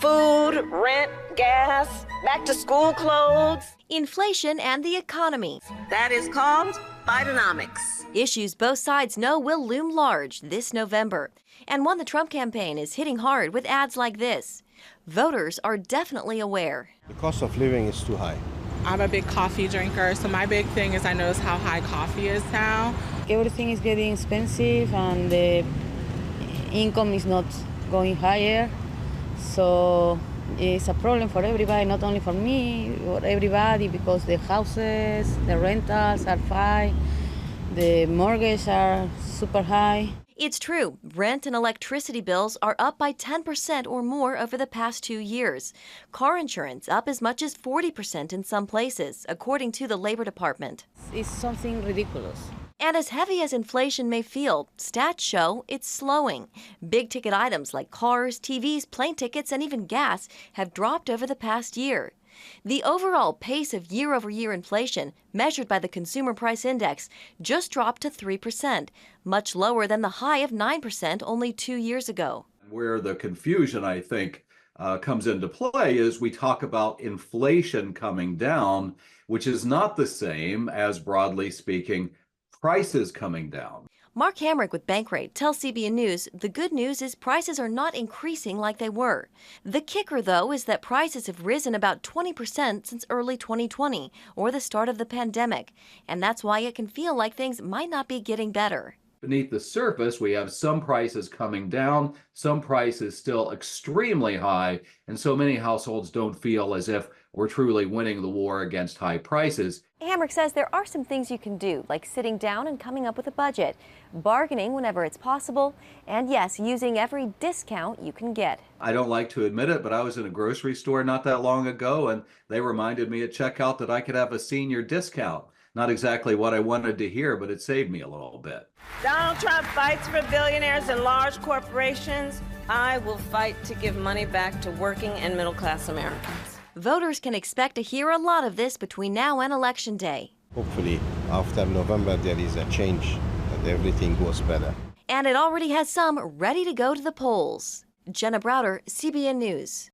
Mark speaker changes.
Speaker 1: Food, rent, gas, back to school clothes.
Speaker 2: Inflation and the economy.
Speaker 1: That is called Bidenomics.
Speaker 2: Issues both sides know will loom large this November. And one the Trump campaign is hitting hard with ads like this. Voters are definitely aware.
Speaker 3: The cost of living is too high.
Speaker 4: I'm a big coffee drinker, so my big thing is I notice how high coffee is now.
Speaker 5: Everything is getting expensive and the income is not going higher. So it's a problem for everybody, not only for me, for everybody, because the houses, the rentals are high, the mortgages are super high.
Speaker 2: It's true, rent and electricity bills are up by 10% or more over the past 2 years. Car insurance up as much as 40% in some places, according to the Labor Department.
Speaker 5: It's something ridiculous.
Speaker 2: And as heavy as inflation may feel, stats show it's slowing. Big-ticket items like cars, TVs, plane tickets, and even gas have dropped over the past year. The overall pace of year-over-year inflation, measured by the Consumer Price Index, just dropped to 3%, much lower than the high of 9% only 2 years ago.
Speaker 6: Where the confusion, I think, comes into play is we talk about inflation coming down, which is not the same as, broadly speaking, prices coming down.
Speaker 2: Mark Hamrick with Bankrate tells CBN News the good news is prices are not increasing like they were. The kicker, though, is that prices have risen about 20% since early 2020, or the start of the pandemic, and that's why it can feel like things might not be getting better.
Speaker 6: Beneath the surface, we have some prices coming down, some prices still extremely high, and so many households don't feel as if we're truly winning the war against high prices.
Speaker 2: Hamrick says there are some things you can do, like sitting down and coming up with a budget, bargaining whenever it's possible, and yes, using every discount you can get.
Speaker 6: I don't like to admit it, but I was in a grocery store not that long ago, and they reminded me at checkout that I could have a senior discount. Not exactly what I wanted to hear, but it saved me a little bit.
Speaker 1: Donald Trump fights for billionaires and large corporations. I will fight to give money back to working and middle-class Americans.
Speaker 2: Voters can expect to hear a lot of this between now and Election Day.
Speaker 3: Hopefully, after November, there is a change, that everything goes better.
Speaker 2: And it already has some ready to go to the polls. Jenna Browder, CBN News.